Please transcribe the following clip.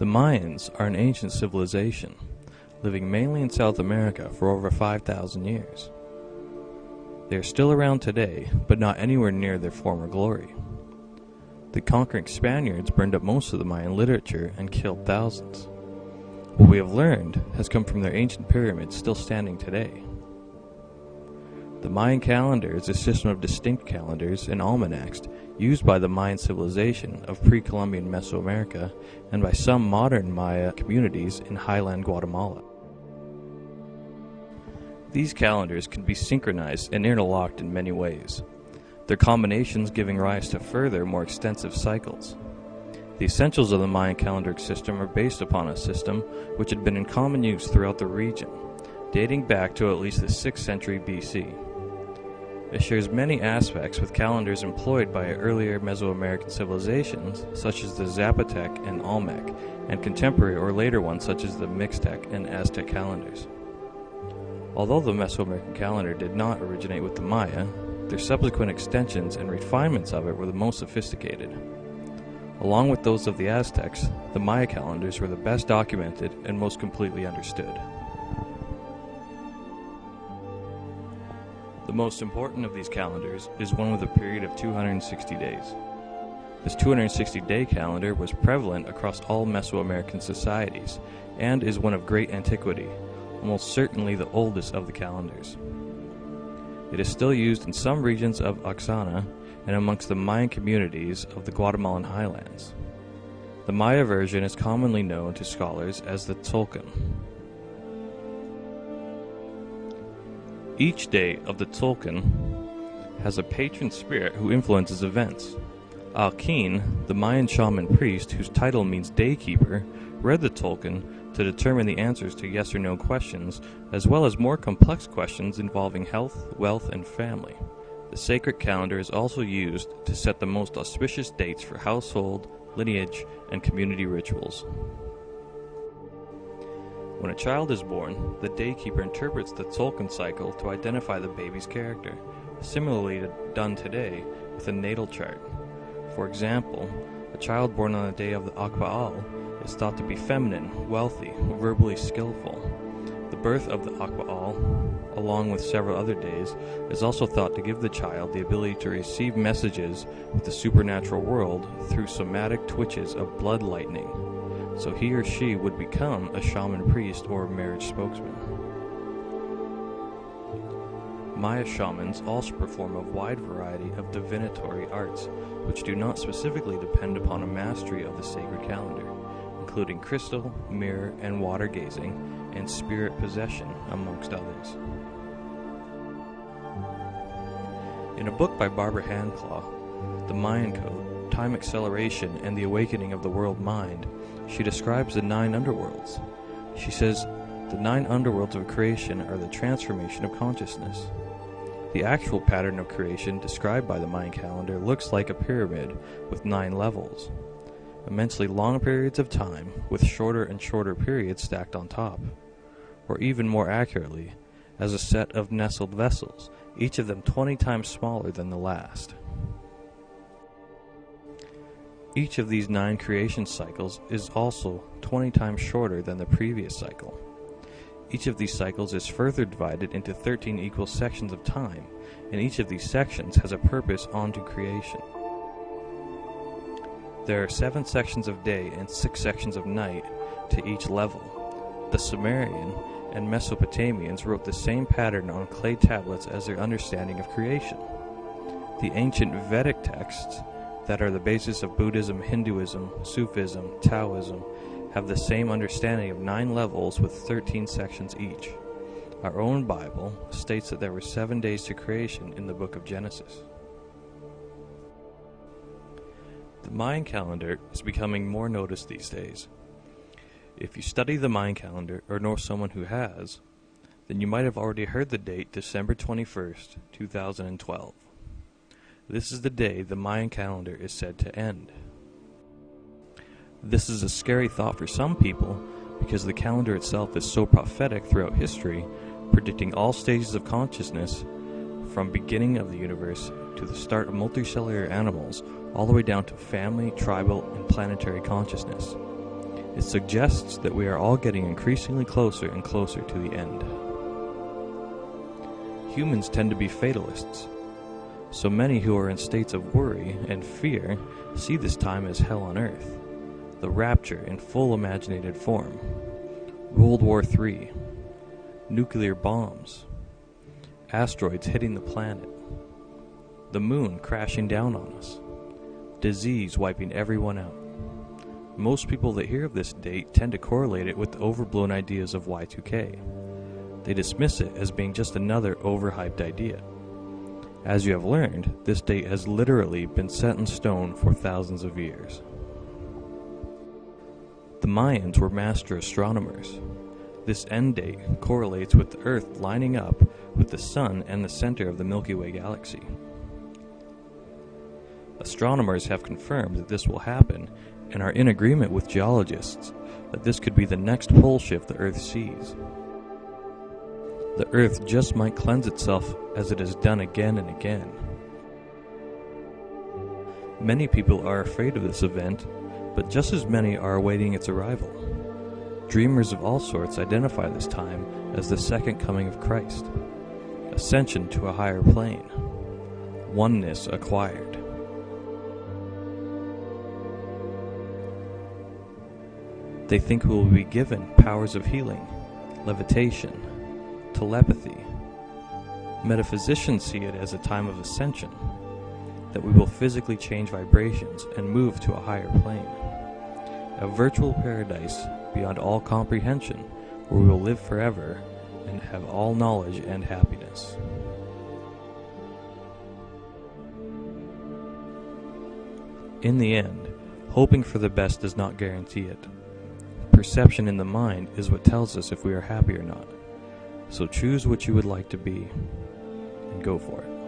The Mayans are an ancient civilization, living mainly in South America for over 5,000 years. They are still around today, but not anywhere near their former glory. The conquering Spaniards burned up most of the Mayan literature and killed thousands. What we have learned has come from their ancient pyramids still standing today. The Mayan calendar is a system of distinct calendars and almanacs used by the Mayan civilization of pre-Columbian Mesoamerica and by some modern Maya communities in highland Guatemala. These calendars can be synchronized and interlocked in many ways, their combinations giving rise to further, more extensive cycles. The essentials of the Mayan calendar system are based upon a system which had been in common use throughout the region, dating back to at least the 6th century BC. It shares many aspects with calendars employed by earlier Mesoamerican civilizations such as the Zapotec and Olmec, and contemporary or later ones such as the Mixtec and Aztec calendars. Although the Mesoamerican calendar did not originate with the Maya, their subsequent extensions and refinements of it were the most sophisticated. Along with those of the Aztecs, the Maya calendars were the best documented and most completely understood. The most important of these calendars is one with a period of 260 days. This 260-day calendar was prevalent across all Mesoamerican societies and is one of great antiquity, almost certainly the oldest of the calendars. It is still used in some regions of Oaxaca and amongst the Mayan communities of the Guatemalan highlands. The Maya version is commonly known to scholars as the Tzolk'in. Each day of the Tzolk'in has a patron spirit who influences events. Alkin, the Mayan shaman priest whose title means daykeeper, read the Tzolk'in to determine the answers to yes or no questions, as well as more complex questions involving health, wealth, and family. The sacred calendar is also used to set the most auspicious dates for household, lineage, and community rituals. When a child is born, the daykeeper interprets the Tzolk'in cycle to identify the baby's character, similarly done today with a natal chart. For example, a child born on the day of the Akba'al is thought to be feminine, wealthy, verbally skillful. The birth of the Akba'al, along with several other days, is also thought to give the child the ability to receive messages with the supernatural world through somatic twitches of blood lightning, so he or she would become a shaman priest or marriage spokesman. Maya shamans also perform a wide variety of divinatory arts, which do not specifically depend upon a mastery of the sacred calendar, including crystal, mirror, and water gazing, and spirit possession, amongst others. In a book by Barbara Handclaw, The Mayan Code, Time Acceleration and the Awakening of the World Mind, she describes the 9 underworlds. She says, the 9 underworlds of creation are the transformation of consciousness. The actual pattern of creation described by the Mayan calendar looks like a pyramid with 9 levels, immensely long periods of time with shorter and shorter periods stacked on top, or even more accurately, as a set of nestled vessels, each of them 20 times smaller than the last. Each of these 9 creation cycles is also 20 times shorter than the previous cycle. Each of these cycles is further divided into 13 equal sections of time, and each of these sections has a purpose onto creation. There are 7 sections of day and 6 sections of night to each level. The Sumerian and Mesopotamians wrote the same pattern on clay tablets as their understanding of creation. The ancient Vedic texts that are the basis of Buddhism, Hinduism, Sufism, Taoism, have the same understanding of 9 levels with 13 sections each. Our own Bible states that there were 7 days to creation in the book of Genesis. The Mayan calendar is becoming more noticed these days. If you study the Mayan calendar or know someone who has, then you might have already heard the date December 21st, 2012. This is the day the Mayan calendar is said to end. This is a scary thought for some people because the calendar itself is so prophetic throughout history, predicting all stages of consciousness from beginning of the universe to the start of multicellular animals all the way down to family, tribal, and planetary consciousness. It suggests that we are all getting increasingly closer and closer to the end. Humans tend to be fatalists, so many who are in states of worry and fear see this time as hell on earth, the rapture in full imaginated form. World War III, nuclear bombs, asteroids hitting the planet, the moon crashing down on us, disease wiping everyone out. Most people that hear of this date tend to correlate it with the overblown ideas of Y2K. They dismiss it as being just another overhyped idea. As you have learned, this date has literally been set in stone for thousands of years. The Mayans were master astronomers. This end date correlates with the Earth lining up with the Sun and the center of the Milky Way galaxy. Astronomers have confirmed that this will happen and are in agreement with geologists that this could be the next pole shift the Earth sees. The Earth just might cleanse itself as it has done again and again. Many people are afraid of this event, but just as many are awaiting its arrival. Dreamers of all sorts identify this time as the second coming of Christ, ascension to a higher plane, oneness acquired. They think we will be given powers of healing, levitation, telepathy. Metaphysicians see it as a time of ascension, that we will physically change vibrations and move to a higher plane. A virtual paradise beyond all comprehension, where we will live forever and have all knowledge and happiness. In the end, hoping for the best does not guarantee it. Perception in the mind is what tells us if we are happy or not. So choose what you would like to be, and go for it.